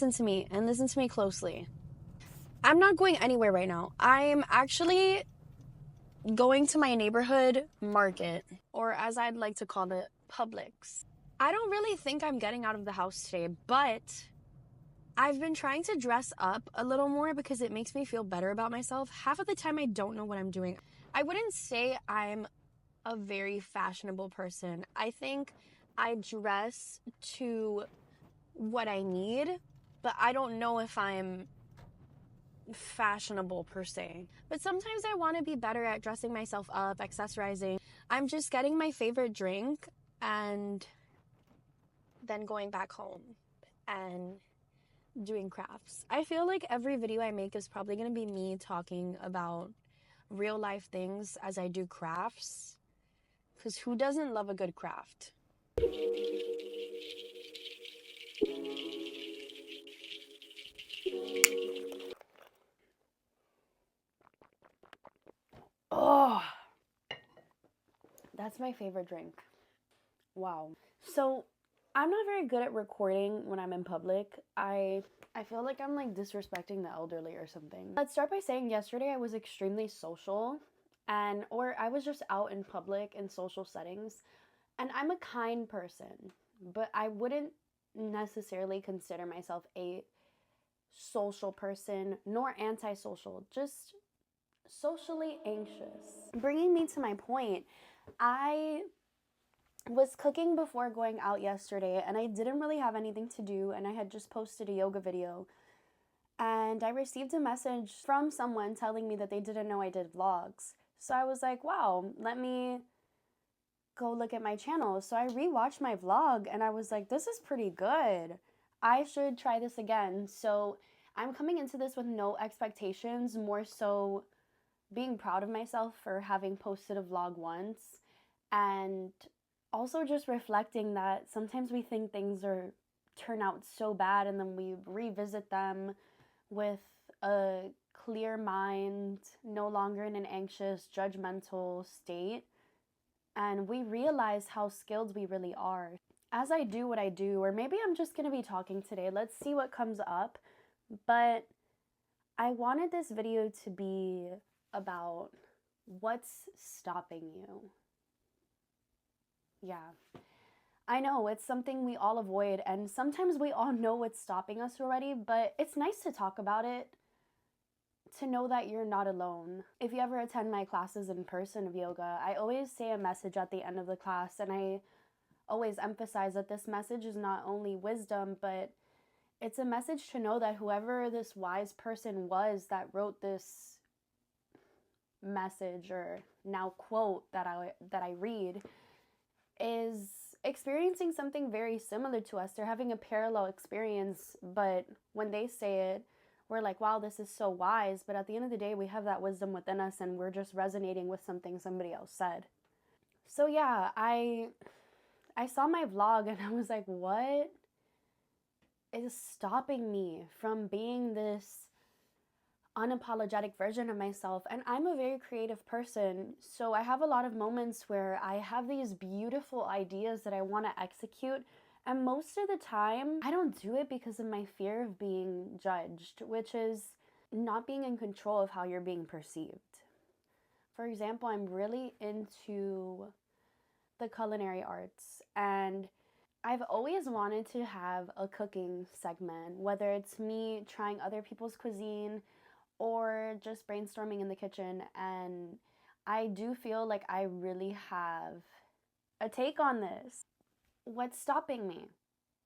listen to me and listen to me closely. I'm not going anywhere right now. I'm actually going to my neighborhood market, or as I'd like to call it, Publix. I don't really think I'm getting out of the house today, but I've been trying to dress up a little more because it makes me feel better about myself. Half of the time, I don't know what I'm doing. I wouldn't say I'm a very fashionable person. I think I dress to what I need, but I don't know if I'm fashionable per se. But sometimes I want to be better at dressing myself up, accessorizing. I'm just getting my favorite drink and then going back home and doing crafts. I feel like every video I make is probably going to be me talking about real life things as I do crafts, because who doesn't love a good craft? Oh, that's my favorite drink. Wow. So I'm not very good at recording when I'm in public. I feel like I'm like disrespecting the elderly or something. Let's start by saying yesterday I was extremely social, or I was just out in public in social settings, and I'm a kind person, but I wouldn't necessarily consider myself a social person nor antisocial, just socially anxious. Bringing me to my point, I was cooking before going out yesterday and I didn't really have anything to do, and I had just posted a yoga video, and I received a message from someone telling me that they didn't know I did vlogs. So I was like, wow, let me go look at my channel. So I rewatched my vlog and I was like, this is pretty good. I should try this again. So I'm coming into this with no expectations, more so being proud of myself for having posted a vlog once, and also just reflecting that sometimes we think things turn out so bad, and then we revisit them with a clear mind, no longer in an anxious, judgmental state, and we realize how skilled we really are. As I do what I do, or maybe I'm just going to be talking today, let's see what comes up, but I wanted this video to be about what's stopping you. Yeah, I know it's something we all avoid, and sometimes we all know what's stopping us already, but it's nice to talk about it, to know that you're not alone. If you ever attend my classes in person of yoga, I always say a message at the end of the class, and I always emphasize that this message is not only wisdom, but it's a message to know that whoever this wise person was that wrote this message, or now quote that I read, is experiencing something very similar to us. They're having a parallel experience, but when they say it, we're like, wow, this is so wise. But at the end of the day, we have that wisdom within us, and we're just resonating with something somebody else said. So yeah, I saw my vlog and I was like, what is stopping me from being this unapologetic version of myself? And I'm a very creative person, so I have a lot of moments where I have these beautiful ideas that I want to execute, and most of the time I don't do it because of my fear of being judged, which is not being in control of how you're being perceived. For example, I'm really into the culinary arts, and I've always wanted to have a cooking segment, whether it's me trying other people's cuisine or just brainstorming in the kitchen. And I do feel like I really have a take on this. What's stopping me?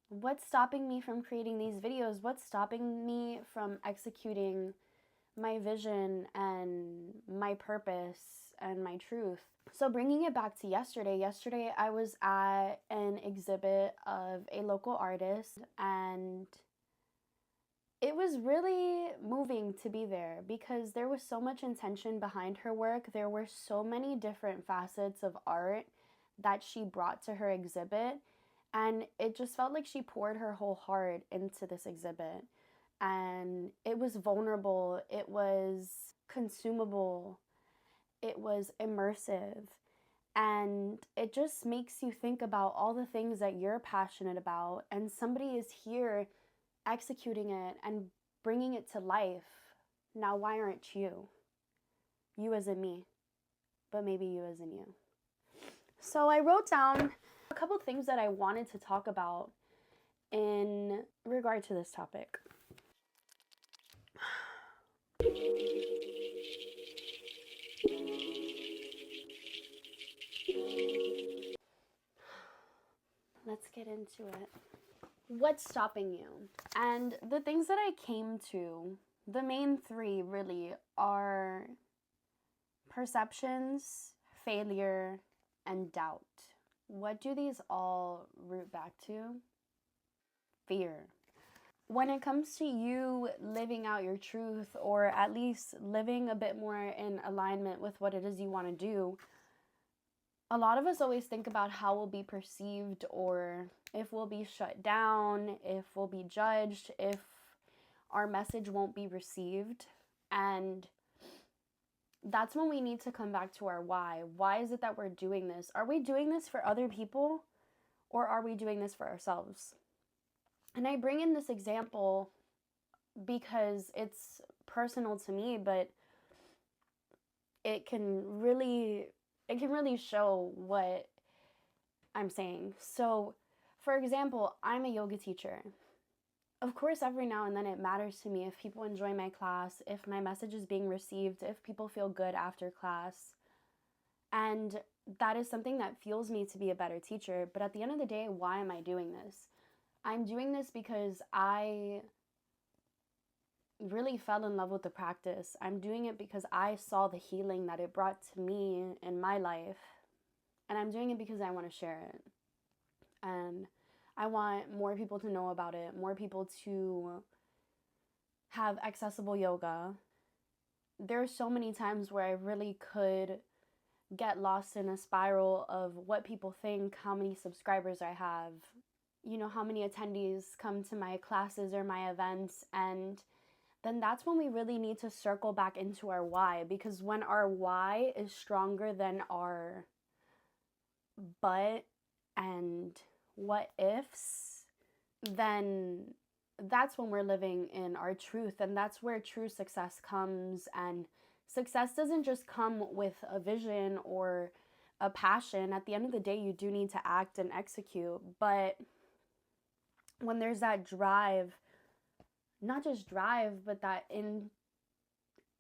What's stopping me from creating these videos? What's stopping me from executing my vision and my purpose and my truth? So bringing it back to yesterday I was at an exhibit of a local artist, and it was really moving to be there because there was so much intention behind her work. There were so many different facets of art that she brought to her exhibit, and it just felt like she poured her whole heart into this exhibit. And it was vulnerable, it was consumable, it was immersive, and it just makes you think about all the things that you're passionate about, and somebody is here executing it and bringing it to life. Now, why aren't you? You as in me, but maybe you as in you. So I wrote down a couple things that I wanted to talk about in regard to this topic. Let's get into it. What's stopping you? And the things that I came to, the main three really are perceptions, failure, and doubt. What do these all root back to? Fear. When it comes to you living out your truth, or at least living a bit more in alignment with what it is you want to do, a lot of us always think about how we'll be perceived, or if we'll be shut down, if we'll be judged, if our message won't be received. And that's when we need to come back to our why. Why is it that we're doing this? Are we doing this for other people, or are we doing this for ourselves? And I bring in this example because it's personal to me, but it can really show what I'm saying. So, for example, I'm a yoga teacher. Of course, every now and then it matters to me if people enjoy my class, if my message is being received, if people feel good after class. And that is something that fuels me to be a better teacher. But at the end of the day, why am I doing this? I'm doing this because I really fell in love with the practice. I'm doing it because I saw the healing that it brought to me in my life. And I'm doing it because I want to share it. And I want more people to know about it, more people to have accessible yoga. There are so many times where I really could get lost in a spiral of what people think, how many subscribers I have, how many attendees come to my classes or my events. And then that's when we really need to circle back into our why, because when our why is stronger than our but and what ifs, then that's when we're living in our truth, and that's where true success comes. And success doesn't just come with a vision or a passion. At the end of the day, you do need to act and execute, but when there's that drive, not just drive, but that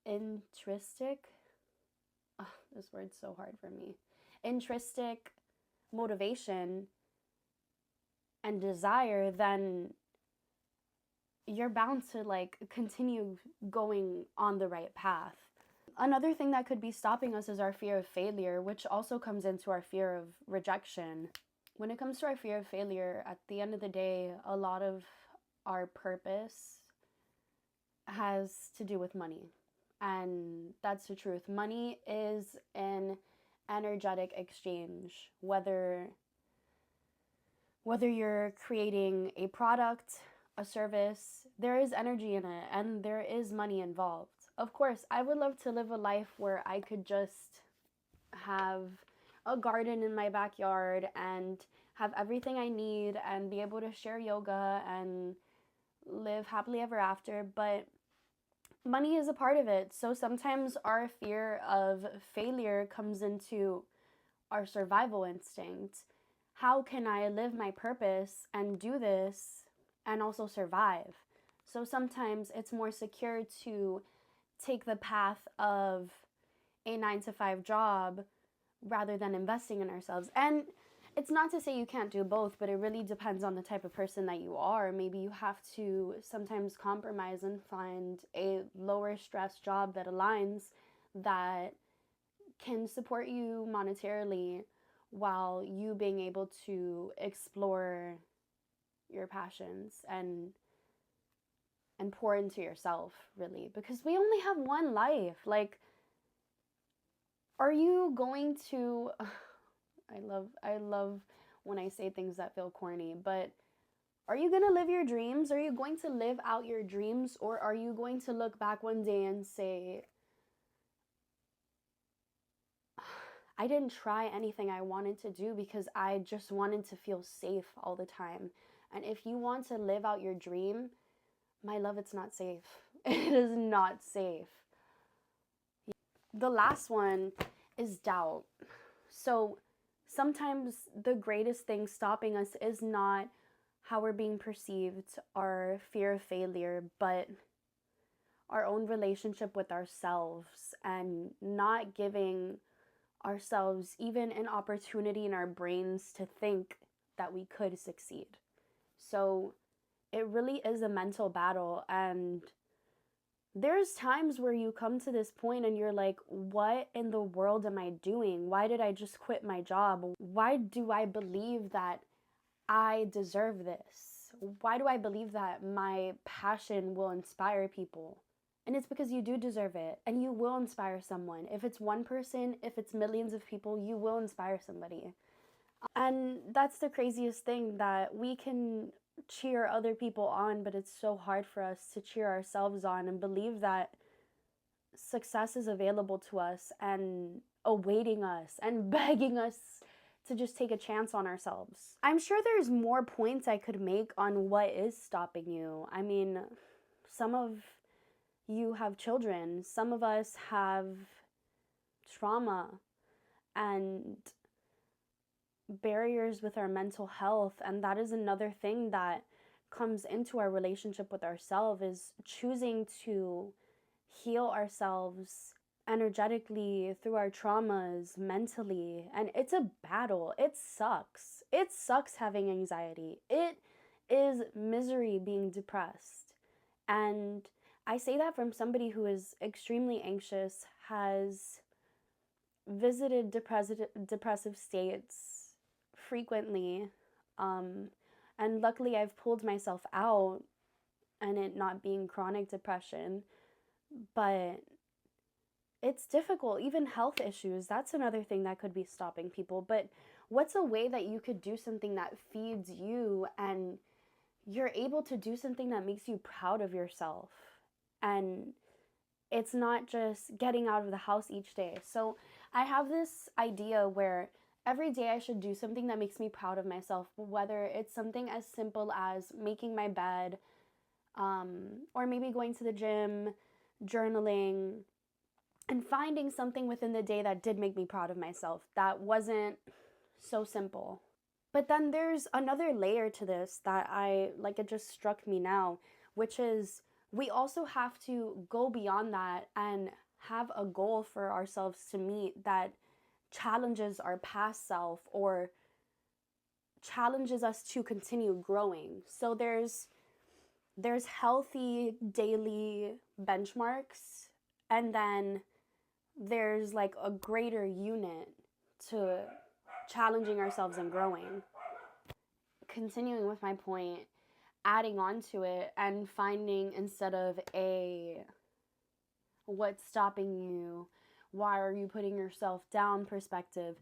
intrinsic, this word's so hard for me, intrinsic motivation and desire, then you're bound to continue going on the right path. Another thing that could be stopping us is our fear of failure, which also comes into our fear of rejection. When it comes to our fear of failure, at the end of the day, a lot of our purpose has to do with money. And that's the truth. Money is an energetic exchange. Whether you're creating a product, a service, there is energy in it, and there is money involved. Of course, I would love to live a life where I could just have a garden in my backyard and have everything I need and be able to share yoga and live happily ever after, but money is a part of it. So sometimes our fear of failure comes into our survival instinct. How can I live my purpose and do this and also survive? So sometimes it's more secure to take the path of a 9-to-5 job rather than investing in ourselves. And it's not to say you can't do both, but it really depends on the type of person that you are. Maybe you have to sometimes compromise and find a lower stress job that aligns, that can support you monetarily while you being able to explore your passions and pour into yourself, really, because we only have one life. Are you going to I love when I say things that feel corny, but are you going to live your dreams? Are you going to live out your dreams? Or are you going to look back one day and say, I didn't try anything I wanted to do because I just wanted to feel safe all the time? And if you want to live out your dream, My love, it's not safe. It is not safe. The last one is doubt. So sometimes the greatest thing stopping us is not how we're being perceived, our fear of failure, but our own relationship with ourselves, and not giving ourselves even an opportunity in our brains to think that we could succeed. So it really is a mental battle. And there's times where you come to this point and you're like, what in the world am I doing? Why did I just quit my job? Why do I believe that I deserve this? Why do I believe that my passion will inspire people? And it's because you do deserve it, and you will inspire someone. If it's one person, if it's millions of people, you will inspire somebody. And that's the craziest thing, that we can cheer other people on, but it's so hard for us to cheer ourselves on and believe that success is available to us and awaiting us and begging us to just take a chance on ourselves. I'm sure there's more points I could make on what is stopping you. I mean, some of you have children, some of us have trauma and barriers with our mental health, and that is another thing that comes into our relationship with ourselves, is choosing to heal ourselves energetically through our traumas, mentally. And it's a battle. It sucks having anxiety. It is misery being depressed. And I say that from somebody who is extremely anxious, has visited depressive states frequently, and luckily I've pulled myself out, and it not being chronic depression. But it's difficult. Even health issues, that's another thing that could be stopping people. But what's a way that you could do something that feeds you, and you're able to do something that makes you proud of yourself? And it's not just getting out of the house each day. So I have this idea where every day I should do something that makes me proud of myself, whether it's something as simple as making my bed, or maybe going to the gym, journaling, and finding something within the day that did make me proud of myself, that wasn't so simple. But then there's another layer to this that it just struck me now, which is we also have to go beyond that and have a goal for ourselves to meet that challenges our past self, or challenges us to continue growing. So there's healthy daily benchmarks, and then there's like a greater unit to challenging ourselves and growing. Continuing with my point, adding on to it and finding, instead of a what's stopping you, why are you putting yourself down perspective,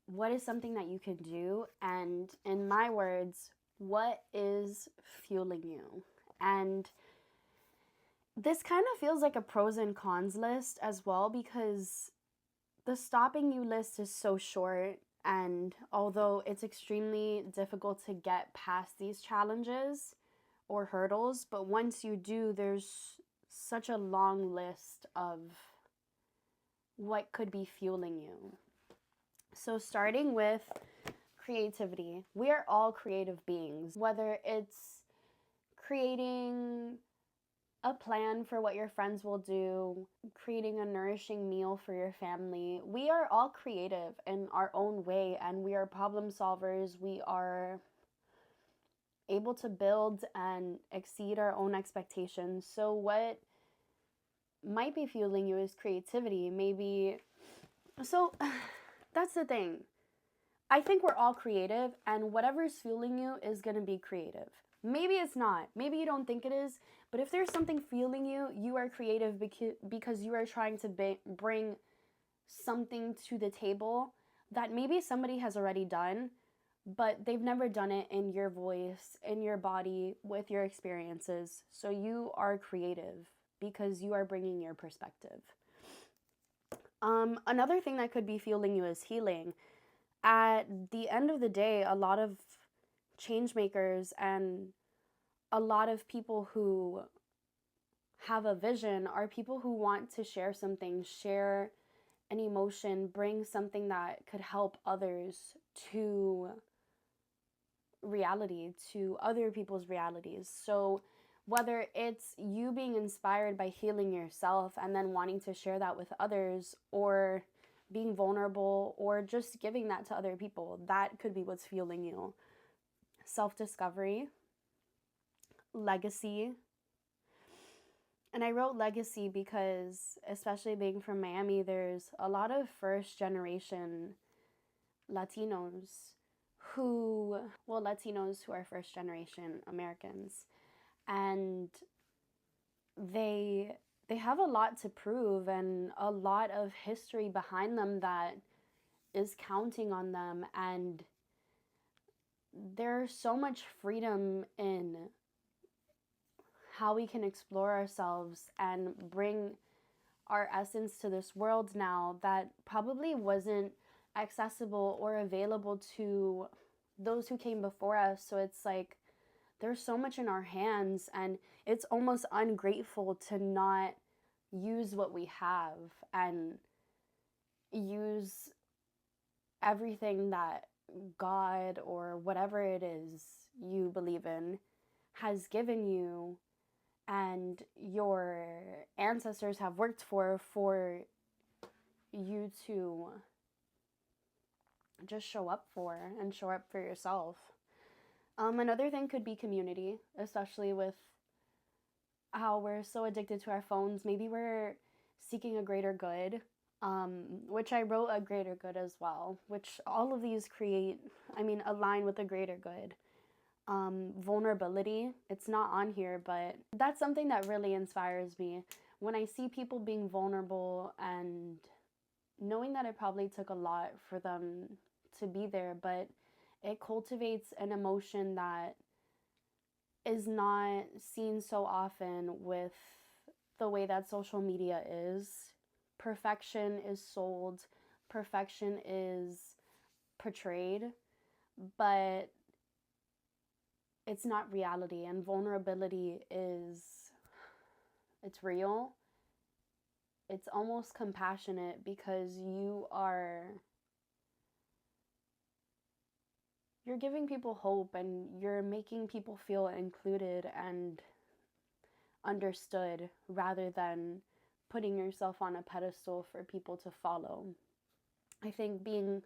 what is something that you can do? And in my words, what is fueling you? And this kind of feels like a pros and cons list as well, because the stopping you list is so short, and although it's extremely difficult to get past these challenges or hurdles, but once you do, there's such a long list of what could be fueling you. So starting with creativity, we are all creative beings, whether it's creating a plan for what your friends will do, creating a nourishing meal for your family. We are all creative in our own way, and we are problem solvers. We are able to build and exceed our own expectations. So what might be fueling you is creativity. Maybe, so that's the thing. I think we're all creative, and whatever's fueling you is going to be creative. Maybe it's not. Maybe you don't think it is. But if there's something fueling you, you are creative because you are trying to bring something to the table that maybe somebody has already done, but they've never done it in your voice, in your body, with your experiences. So you are creative because you are bringing your perspective. Another thing that could be fueling you is healing. At the end of the day, a lot of change makers and a lot of people who have a vision are people who want to share something, share an emotion, bring something that could help others to reality, to other people's realities. So whether it's you being inspired by healing yourself and then wanting to share that with others, or being vulnerable, or just giving that to other people, that could be what's fueling you. Self-discovery, legacy. And I wrote legacy because, especially being from Miami, there's a lot of first generation Latinos Latinos who are first generation Americans, and they have a lot to prove and a lot of history behind them that is counting on them. And there's so much freedom in how we can explore ourselves and bring our essence to this world now that probably wasn't accessible or available to those who came before us. So it's like there's so much in our hands, and it's almost ungrateful to not use what we have and use everything that God or whatever it is you believe in has given you and your ancestors have worked for you to just show up for and show up for yourself. Another thing could be community, especially with how we're so addicted to our phones. Maybe we're seeking a greater good, which I wrote a greater good as well, which all of these align with a greater good. Vulnerability, it's not on here, but that's something that really inspires me. When I see people being vulnerable and knowing that it probably took a lot for them to be there, but it cultivates an emotion that is not seen so often with the way that social media is. Perfection is sold, perfection is portrayed, but it's not reality. And vulnerability it's real. It's almost compassionate because you're giving people hope and you're making people feel included and understood, rather than putting yourself on a pedestal for people to follow. I think being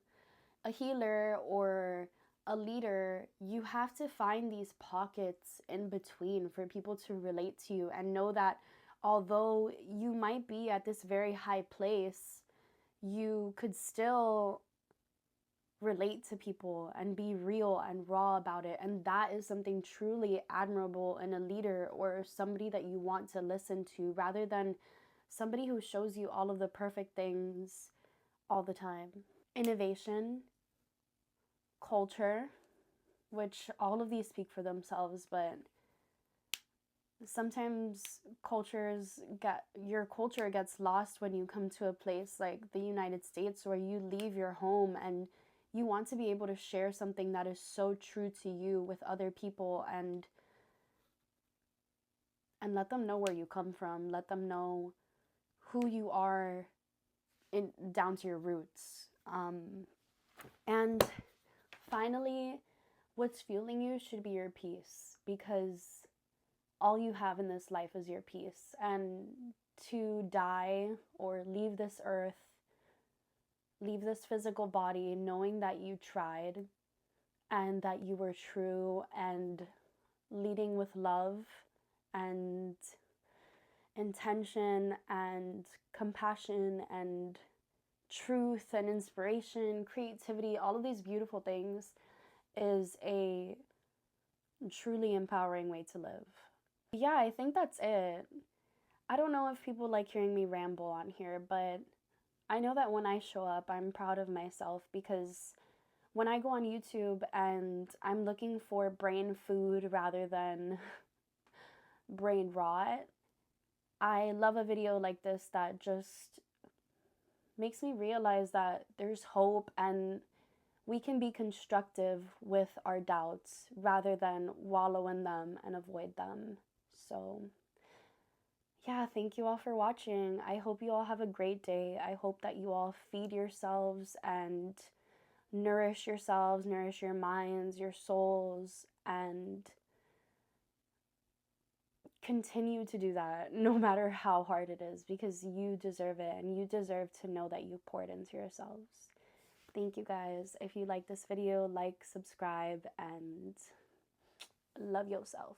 a healer or a leader, you have to find these pockets in between for people to relate to you and know that although you might be at this very high place, you could still relate to people and be real and raw about it. And that is something truly admirable in a leader or somebody that you want to listen to, rather than somebody who shows you all of the perfect things all the time. Innovation, culture, which all of these speak for themselves, but sometimes your culture gets lost when you come to a place like the United States, where you leave your home and you want to be able to share something that is so true to you with other people and let them know where you come from, let them know who you are down to your roots. And finally, what's fueling you should be your peace, because all you have in this life is your peace. And to die or leave this earth, leave this physical body, knowing that you tried and that you were true and leading with love and intention and compassion and truth and inspiration, creativity, all of these beautiful things, is a truly empowering way to live. Yeah, I think that's it. I don't know if people like hearing me ramble on here, but I know that when I show up, I'm proud of myself, because when I go on YouTube and I'm looking for brain food rather than brain rot, I love a video like this that just makes me realize that there's hope and we can be constructive with our doubts rather than wallow in them and avoid them. So, yeah, thank you all for watching. I hope you all have a great day. I hope that you all feed yourselves and nourish yourselves, nourish your minds, your souls, and continue to do that no matter how hard it is, because you deserve it and you deserve to know that you poured into yourselves. Thank you guys. If you like this video, like, subscribe, and love yourself.